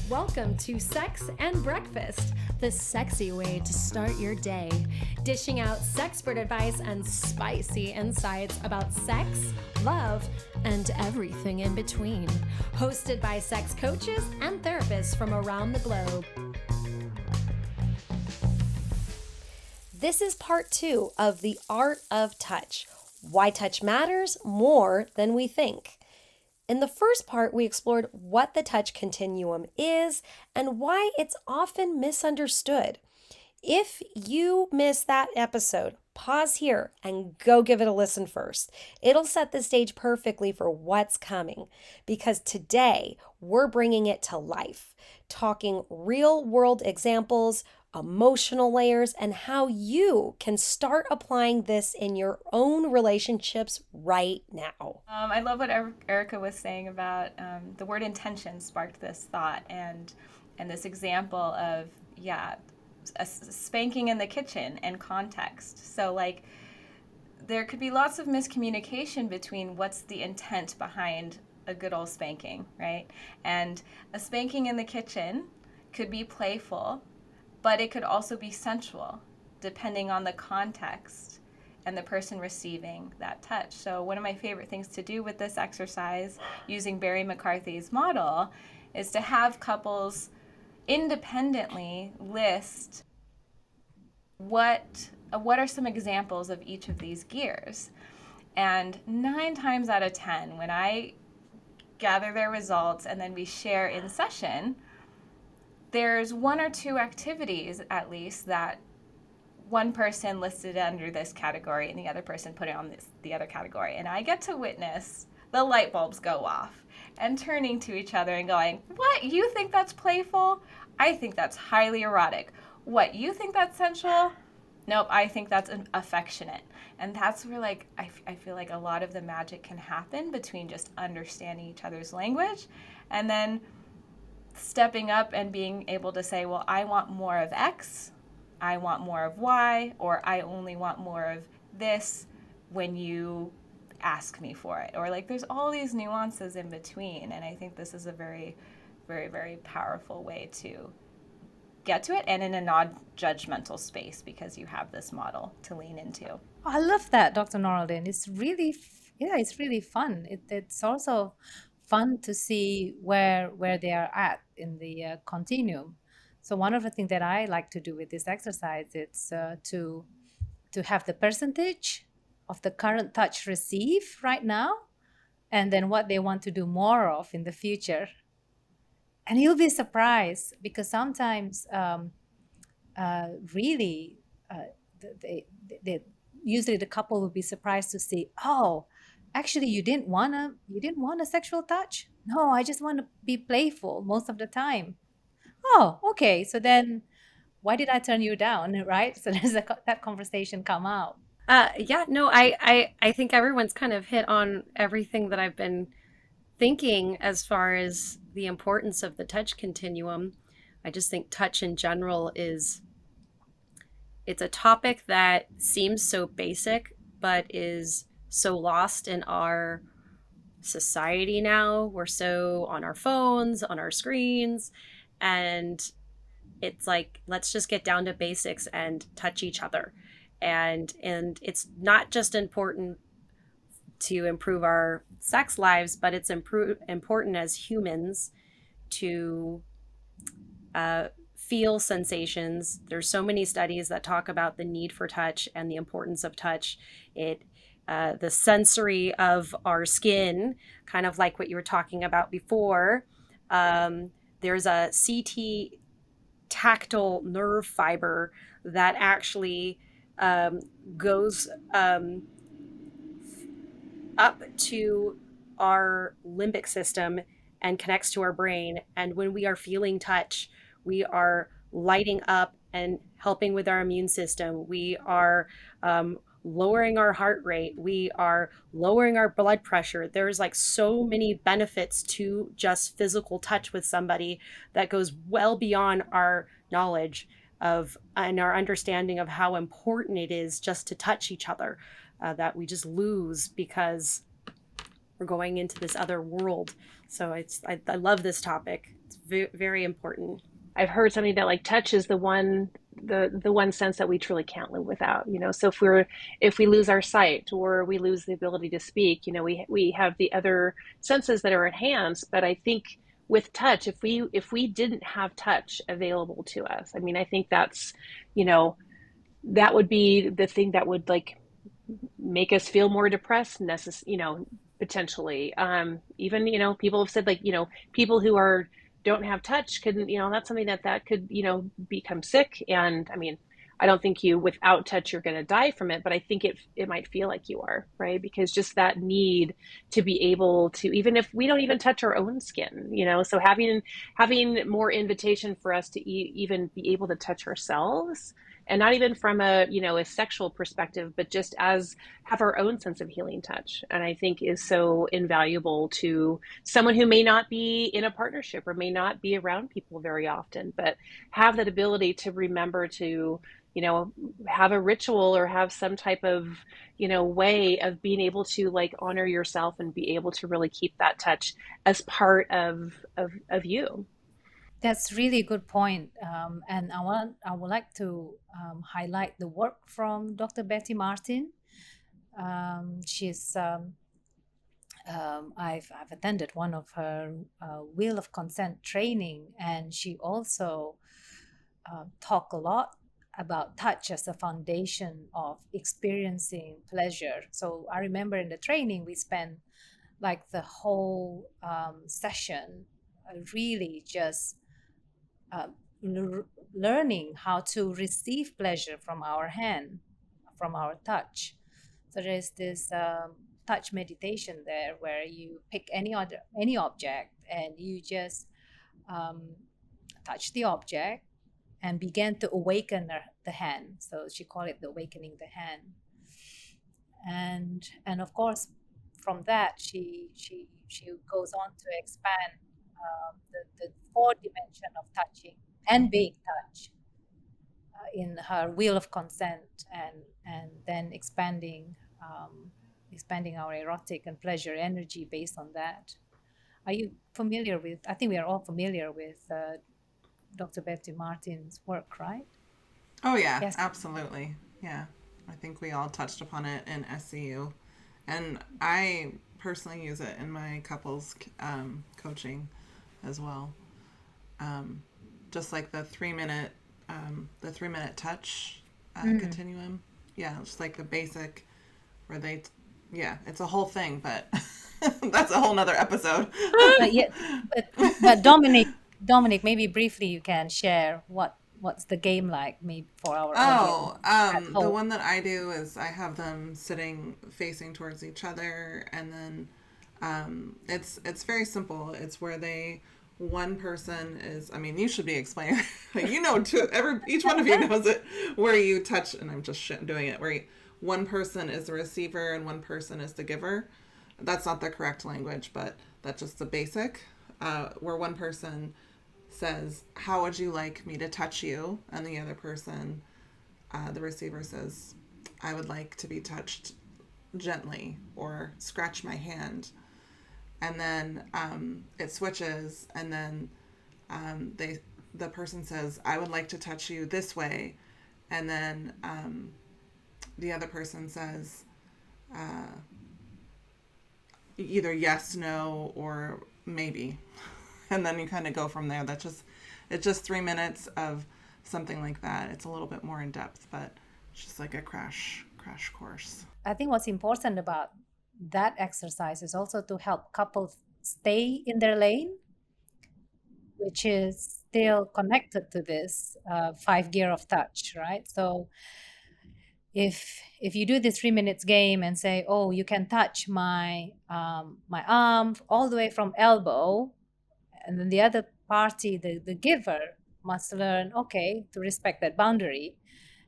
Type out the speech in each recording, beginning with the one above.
Welcome to Sex and Breakfast, the sexy way to start your day. Dishing out sexpert advice and spicy insights about sex, love, and everything in between. Hosted by sex coaches and therapists from around the globe. This is part 2 of The Art of Touch. Why touch matters more than we think. In the first part, we explored what the touch continuum is and why it's often misunderstood. If you missed that episode, pause here and go give it a listen first. It'll set the stage perfectly for what's coming, because today we're bringing it to life, talking real world examples, emotional layers, and how you can start applying this in your own relationships right now. I love what Erica was saying about the word intention sparked this thought and this example of, a spanking in the kitchen and context. So like there could be lots of miscommunication between what's the intent behind a good old spanking, right? And a spanking in the kitchen could be playful, but it could also be sensual, depending on the context and the person receiving that touch. So one of my favorite things to do with this exercise, using Barry McCarthy's model, is to have couples independently list what are some examples of each of these gears. And 9 times out of 10, when I gather their results and then we share in session, there's 1 or 2 activities at least that one person listed under this category and the other person put it on the other category. And I get to witness the light bulbs go off and turning to each other and going, what, you think that's playful? I think that's highly erotic. What, you think that's sensual? Nope, I think that's affectionate. And that's where I feel like a lot of the magic can happen between just understanding each other's language and then stepping up and being able to say, well, I want more of X, I want more of Y, or I only want more of this when you ask me for it. Or there's all these nuances in between. And I think this is a very, very, very powerful way to get to it, and in a non-judgmental space, because you have this model to lean into. Oh, I love that, Dr. Noraldin. It's really, it's really fun. It's also fun to see where they are at in the continuum. So one of the things that I like to do with this exercise is to have the percentage of the current touch received right now, and then what they want to do more of in the future. And you'll be surprised, because sometimes usually the couple will be surprised to see, oh, actually you didn't want a sexual touch? No, I just want to be playful most of the time. Oh, okay. So then why did I turn you down, right? So there's that conversation come out. I think everyone's kind of hit on everything that I've been thinking as far as the importance of the touch continuum. I just think touch in general it's a topic that seems so basic, but is so lost in our society now. We're so on our phones, on our screens, and it's like, let's just get down to basics and touch each other. And it's not just important to improve our sex lives, but it's important as humans to feel sensations. There's so many studies that talk about the need for touch and the importance of touch. The sensory of our skin, kind of like what you were talking about before. There's a CT tactile nerve fiber that actually goes up to our limbic system and connects to our brain. And when we are feeling touch, we are lighting up and helping with our immune system. We are lowering our heart rate. We are lowering our blood pressure. There's so many benefits to just physical touch with somebody that goes well beyond our knowledge of and our understanding of how important it is just to touch each other. That we just lose because we're going into this other world. So I love this topic. It's very important. I've heard something that like touch is the one sense that we truly can't live without, you know. So if we lose our sight or we lose the ability to speak, you know, we have the other senses that are enhanced. But I think with touch, if we didn't have touch available to us, I mean, I think that's, you know, that would be the thing that would like make us feel more depressed, you know, potentially. Even, you know, people have said like, you know, people who are don't have touch could, you know, that's something that could, you know, become sick. And I mean, I don't think you without touch you're going to die from it, but I think it might feel like you are, right? Because just that need to be able to, even if we don't even touch our own skin, you know, so having more invitation for us to even be able to touch ourselves, and not even from a, you know, a sexual perspective, but just as have our own sense of healing touch, and I think is so invaluable to someone who may not be in a partnership or may not be around people very often, but have that ability to remember to, you know, have a ritual or have some type of, you know, way of being able to like honor yourself and be able to really keep that touch as part of you. That's really good point. And I would like to highlight the work from Dr. Betty Martin. She's I've attended one of her wheel of consent training, and she also talk a lot about touch as a foundation of experiencing pleasure. So I remember in the training we spent like the whole session really just uh, learning how to receive pleasure from our hand, from our touch. So there's this touch meditation there where you pick any object and you just um, touch the object and begin to awaken the hand. So she called it the awakening the hand. And of course, from that she goes on to expand the four dimension of touching and being touched in her wheel of consent, and then expanding our erotic and pleasure energy based on that. Are you familiar with? I think we are all familiar with Dr. Betty Martin's work, right? Oh yeah, Yes. absolutely. Yeah. I think we all touched upon it in SCU. And I personally use it in my couples coaching as well. Um, just like the 3 minute touch continuum. Yeah, just like the basic where yeah, it's a whole thing, but that's a whole nother episode. Yeah, but Dominic, maybe briefly you can share what's the game like, maybe for our audience Oh, at the home. one that I do is I have them sitting facing towards each other, and then it's very simple. It's where one person is. I mean, you should be explaining. You know, each one of you knows it. Where you touch, and I'm just doing it. One person is the receiver and one person is the giver. That's not the correct language, but that's just the basic. Where one person says, "How would you like me to touch you?" and the other person, the receiver, says, "I would like to be touched gently," or "scratch my hand." And then it switches, and then the person says, "I would like to touch you this way," and then the other person says either yes, no, or maybe, and then you kind of go from there. It's just 3 minutes of something like that. It's a little bit more in depth, but it's just like a crash course. I think what's important about that exercise is also to help couples stay in their lane, which is still connected to this five gear of touch, right? So if you do this 3 minutes game and say, oh, you can touch my my arm all the way from elbow, and then the other party, the giver, must learn, okay, to respect that boundary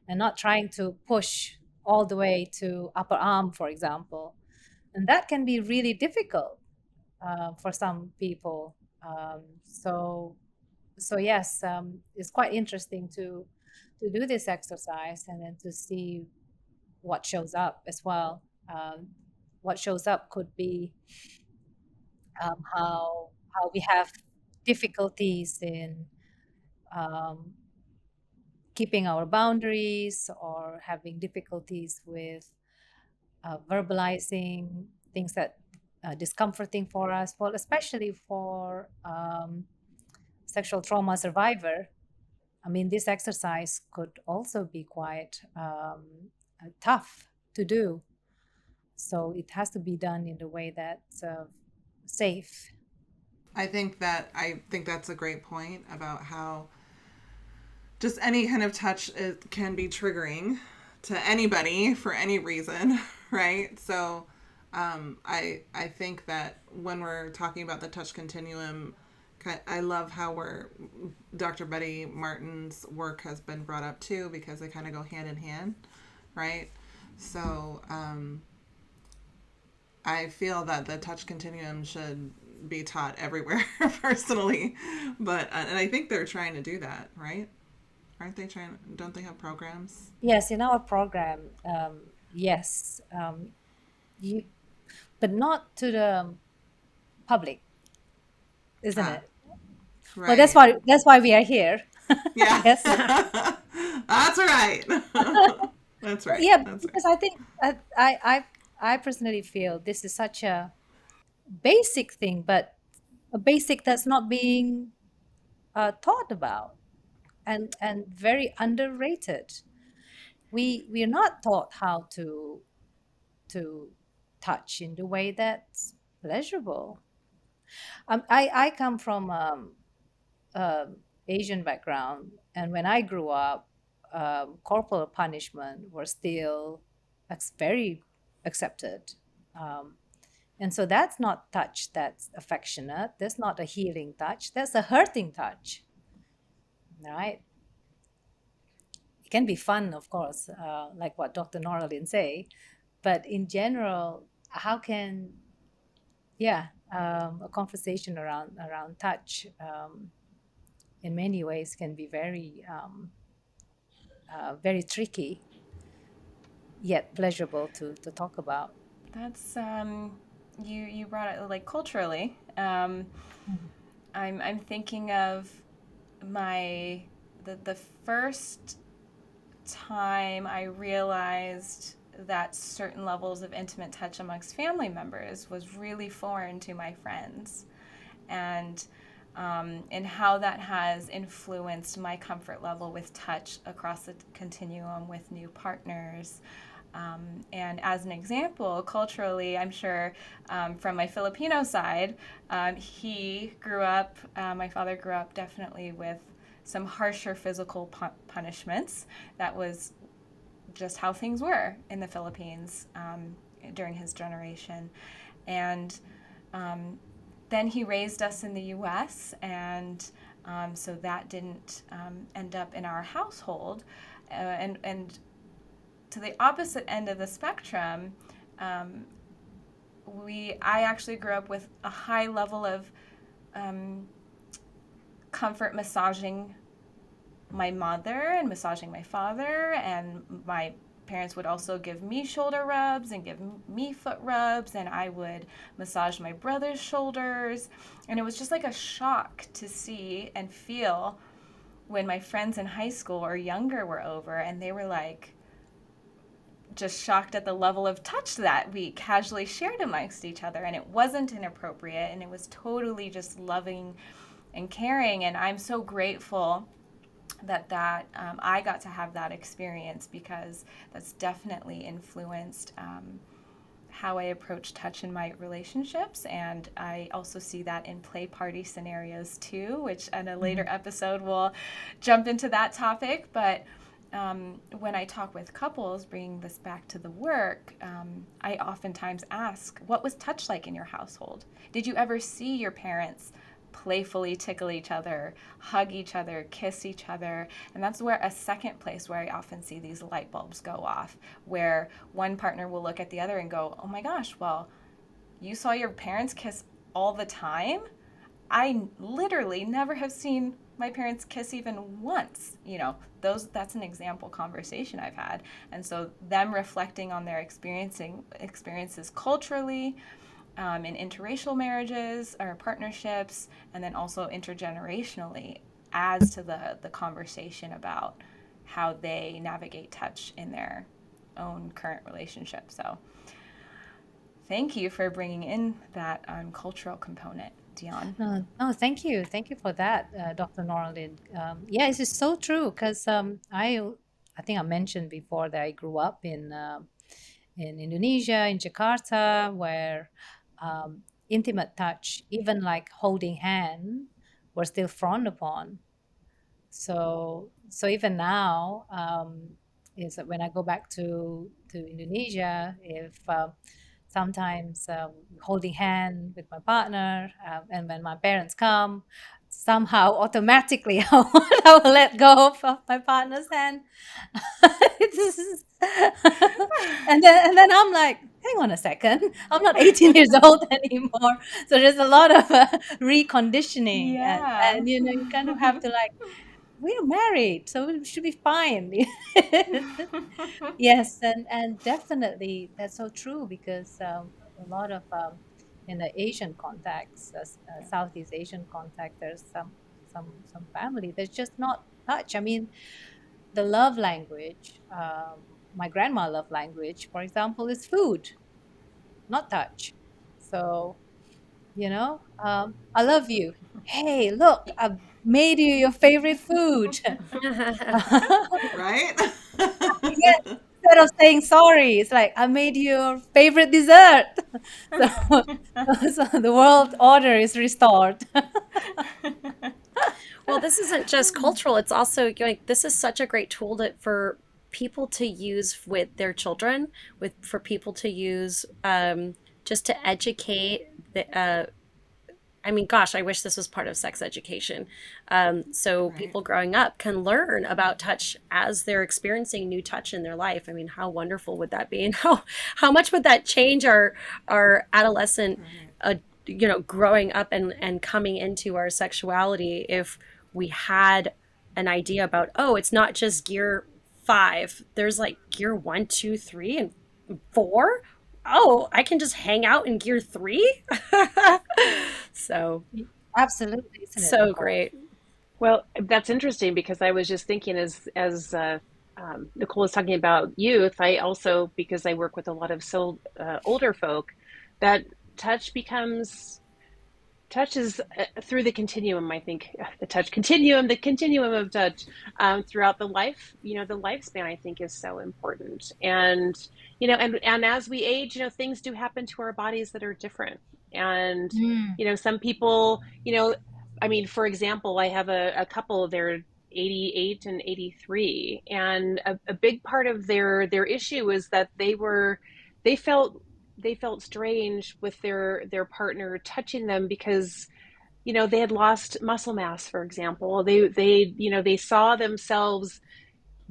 and not trying to push all the way to upper arm, for example. And that can be really difficult for some people. So yes, it's quite interesting to do this exercise and then to see what shows up as well. What shows up could be how we have difficulties in um, keeping our boundaries, or having difficulties with verbalizing things that discomforting for us, well, especially for sexual trauma survivor. I mean, this exercise could also be quite tough to do. So it has to be done in a way that's safe. I think that's a great point about how just any kind of touch can be triggering to anybody for any reason, right? So I think that when we're talking about the touch continuum, I love how Dr. Betty Martin's work has been brought up too, because they kind of go hand in hand, right? So I feel that the touch continuum should be taught everywhere personally, but and I think they're trying to do that, right? Aren't they trying? Don't they have programs? Yes, in our program, yes, you, but not to the public, isn't Ah, it? Well, right. that's why we are here. Yeah. Yes. That's right. That's Well, right. yeah, That's right. because I think I personally feel this is such a basic thing, but a basic that's not being thought about, and very underrated. We're not taught how to touch in the way that's pleasurable. I come from um, Asian background, and when I grew up, corporal punishment was still very accepted. Um, and so that's not touch that's affectionate. That's not a healing touch. That's a hurting touch, right? It can be fun, of course, like what Dr. Noralyn say, but in general, how can, yeah, a conversation around touch in many ways can be very tricky yet pleasurable to talk about. That's you brought it like culturally. Mhm. I'm thinking of the first time I realized that certain levels of intimate touch amongst family members was really foreign to my friends, and how that has influenced my comfort level with touch across the continuum with new partners. And as an example, culturally, I'm sure from my Filipino side, my father grew up definitely with some harsher physical punishments. That was just how things were in the Philippines during his generation. And then he raised us in the US, and so that didn't end up in our household. And to the opposite end of the spectrum, um, I actually grew up with a high level of um, comfort massaging my mother and massaging my father, and my parents would also give me shoulder rubs and give me foot rubs, and I would massage my brother's shoulders. And it was just like a shock to see and feel when my friends in high school or younger were over, and they were like just shocked at the level of touch that we casually shared amongst each other. And it wasn't inappropriate, and it was totally just loving and caring. And I'm so grateful that I got to have that experience, because that's definitely influenced how I approach touch in my relationships. And I also see that in play party scenarios too, which in a later Mhm. episode we'll jump into that topic. But when I talk with couples, bringing this back to the work, I oftentimes ask, what was touch like in your household? Did you ever see your parents playfully tickle each other, hug each other, kiss each other? And that's where a second place where I often see these light bulbs go off, where one partner will look at the other and go, oh my gosh, well, you saw your parents kiss all the time? I literally never have seen my parents kiss even once. That's an example conversation I've had. And so them reflecting on their experiences culturally, in interracial marriages or partnerships, and then also intergenerationally adds to the conversation about how they navigate touch in their own current relationship. So thank you for bringing in that cultural component, Dion. No, no, thank you for that, Dr. Norlin. Yeah, it's just so true because I think I mentioned before that I grew up in Indonesia, in Jakarta, where intimate touch, even like holding hand, were still frowned upon. So even now, is that when I go back to Indonesia, if sometimes holding hand with my partner, and when my parents come, somehow automatically I will let go of my partner's hand. This is- and then I'm like, hang on a second, I'm not 18 years old anymore. So there's a lot of reconditioning, Yeah. and you kind of have to like, we're married, so we should be fine. Yes, and definitely that's so true because a lot of in the Asian context, Southeast Asian context, there's some family that's just not touch. I mean, the love language, my grandma love language, for example, is food, not touch. So I love you. Hey, look, I made you your favorite food. Right? Yes, instead of saying sorry, it's like I made your favorite dessert. So, so the world order is restored. Well, this isn't just cultural, it's also like this is such a great tool for people to use with their children, with for people to use just to educate I mean, gosh, I wish this was part of sex education. So Right. people growing up can learn about touch as they're experiencing new touch in their life. I mean, how wonderful would that be? And how much would that change our adolescent, Right. growing up and coming into our sexuality if we had an idea about, oh, it's not just gear five. There's like gear one, two, three, and four. Oh, I can just hang out in gear three. So Absolutely, isn't it, so Nicole? great. Well, that's interesting because I was just thinking as Nicole was talking about youth, I also, because I work with a lot of older folk, that touch becomes touch is through the continuum. I think the touch continuum, the continuum of touch throughout the life, the lifespan, I think is so important. And and as we age, things do happen to our bodies that are different. And Mm, some people, I mean, for example, I have a couple. They're 88 and 83, and a big part of their issue is that they felt they felt strange with their partner touching them because they had lost muscle mass, for example. They saw themselves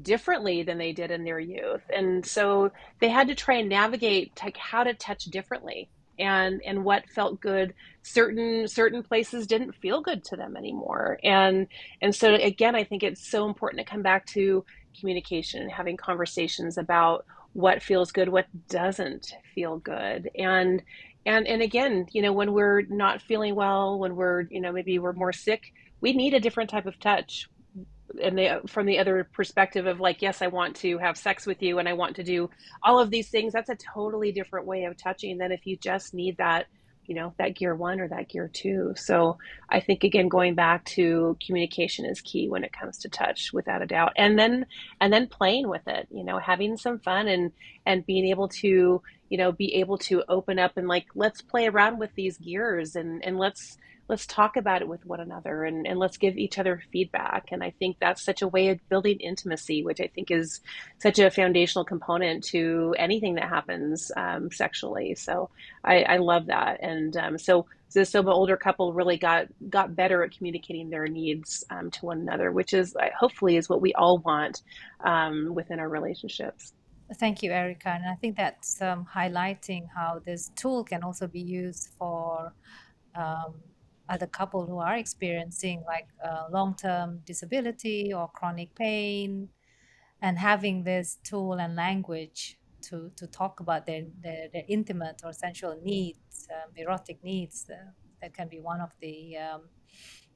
differently than they did in their youth, and so they had to try and navigate like how to touch differently and what felt good. Certain places didn't feel good to them anymore, and so again, I think it's so important to come back to communication and having conversations about what feels good, what doesn't feel good. And again, when we're not feeling well, when we're maybe we're more sick, we need a different type of touch. And from the other perspective of like, yes, I want to have sex with you and I want to do all of these things, that's a totally different way of touching than if you just need that, that gear one or that gear two. So I think again, going back to communication is key when it comes to touch, without a doubt. And then playing with it, having some fun and being able to be able to open up and like, let's play around with these gears and let's talk about it with one another and let's give each other feedback. And I think that's such a way of building intimacy, which I think is such a foundational component to anything that happens sexually. So I love that. And so the older couple really got better at communicating their needs to one another, which is hopefully is what we all want within our relationships. thank you, Erica. And I think that's highlighting how this tool can also be used for um, other couple who are experiencing like long-term disability or chronic pain, and having this tool and language to talk about their intimate or sensual needs, erotic needs. That can be one of the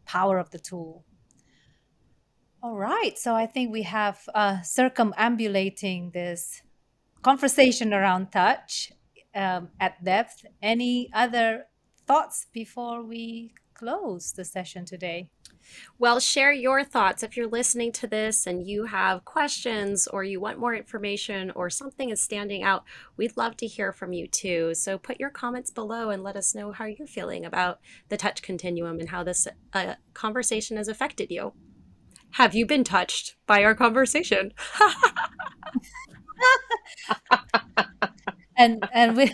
power of the tool. All right, so I think we have circumambulating this conversation around touch at depth. Any other thoughts before we close the session today? Well, share your thoughts. If you're listening to this and you have questions or you want more information or something is standing out, we'd love to hear from you too. So put your comments below and let us know how you're feeling about the touch continuum and how this conversation has affected you. Have you been touched by our conversation? And we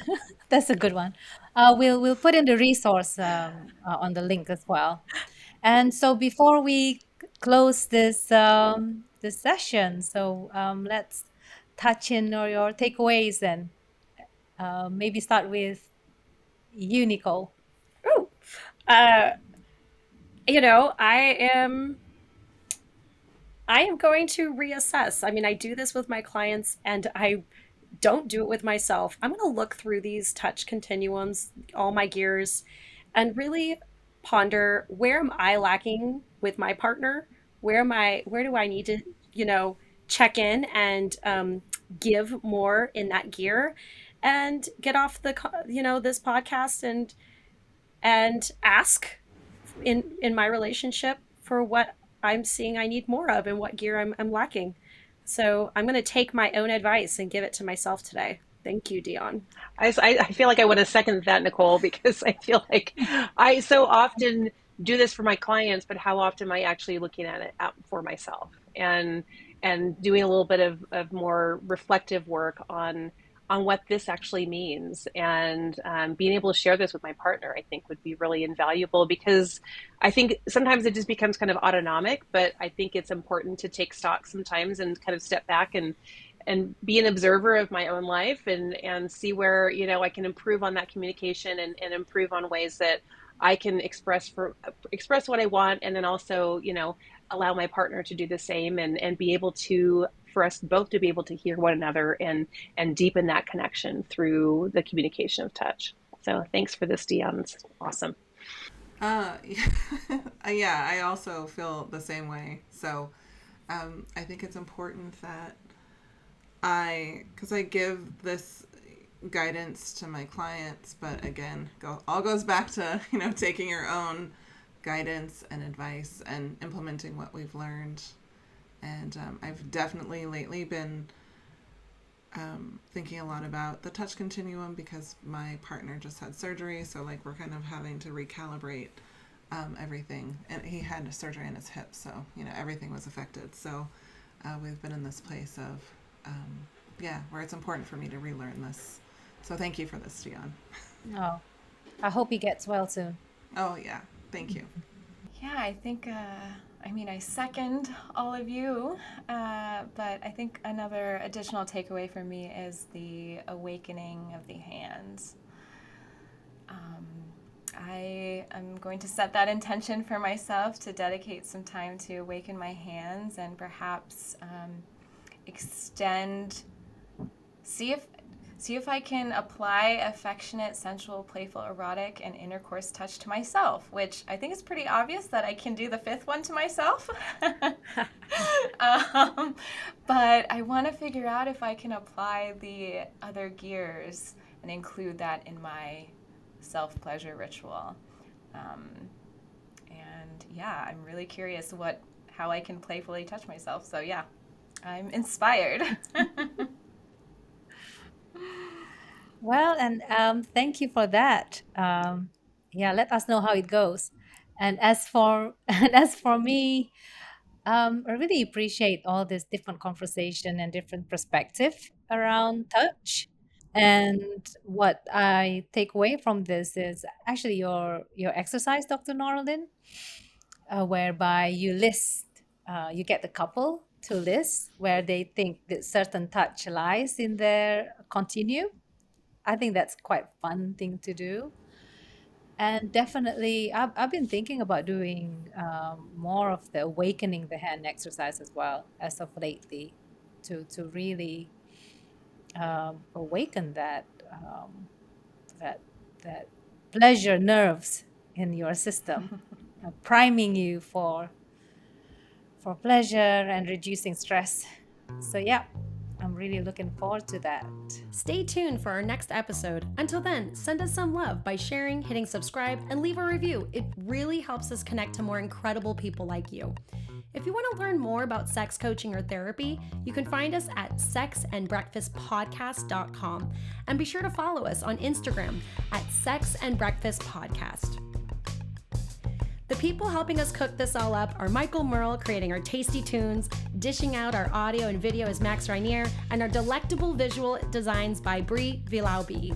that's a good one. We'll put in the resource on the link as well. And so before we close this session, so let's touch in or your takeaways then. Maybe start with you, Nicole. Ooh, uh, I am going to reassess. I mean, I do this with my clients and I don't do it with myself. I'm going to look through these touch continuums, all my gears, and really ponder, where am I lacking with my partner? Where do I need to, check in and give more in that gear, and get off this podcast and ask in my relationship for what I'm seeing I need more of and what gear I'm lacking. So I'm going to take my own advice and give it to myself today. Thank you, Dion. I feel like I want to second that, Nicole, because I feel like I so often do this for my clients, but how often am I actually looking at it out for myself and doing a little bit of more reflective work on what this actually means, and being able to share this with my partner, I think would be really invaluable, because I think sometimes it just becomes kind of autonomic, but I think it's important to take stock sometimes and kind of step back and be an observer of my own life, and see where, I can improve on that communication, and improve on ways that I can express what I want, and then also, allow my partner to do the same, and be able to, for us both to be able to hear one another, and deepen that connection through the communication of touch. So thanks for this, Dion. It's awesome. Yeah, I also feel the same way. So I think it's important that because I give this guidance to my clients, but again, all goes back to, taking your own guidance and advice and implementing what we've learned. And I've definitely lately been thinking a lot about the touch continuum, because my partner just had surgery. So, like, we're kind of having to recalibrate everything. And he had surgery in his hip. So, everything was affected. So, we've been in this place of, where it's important for me to relearn this. So, thank you for this, Dion. Oh, I hope he gets well soon. Oh, yeah. Thank you. Yeah, I think, I second all of you, but I think another additional takeaway for me is the awakening of the hands. I am going to set that intention for myself to dedicate some time to awaken my hands, and perhaps extend, see if I can apply affectionate, sensual, playful, erotic, and intercourse touch to myself, which I think is pretty obvious that I can do the fifth one to myself. But I want to figure out if I can apply the other gears and include that in my self-pleasure ritual. And yeah, I'm really curious how I can playfully touch myself. So yeah, I'm inspired. Well, and thank you for that. Yeah, let us know how it goes. And as for and as for me, I really appreciate all this different conversation and different perspective around touch. And what I take away from this is actually your exercise, Dr. Norlin, whereby you get the couple to list where they think that certain touch lies in their continuum. I think that's quite fun thing to do. And definitely, I've been thinking about doing more of the awakening the hand exercise as well as of lately, to really awaken that that pleasure nerves in your system, priming you for pleasure and reducing stress. So yeah, I'm really looking forward to that. Stay tuned for our next episode. Until then, send us some love by sharing, hitting subscribe, and leave a review. It really helps us connect to more incredible people like you. If you want to learn more about sex coaching or therapy, you can find us at sexandbreakfastpodcast.com, and be sure to follow us on Instagram at sexandbreakfastpodcast. The people helping us cook this all up are Michael Merle, creating our tasty tunes, dishing out our audio and video is Max Rainier, and our delectable visual designs by Brie Vilaubi.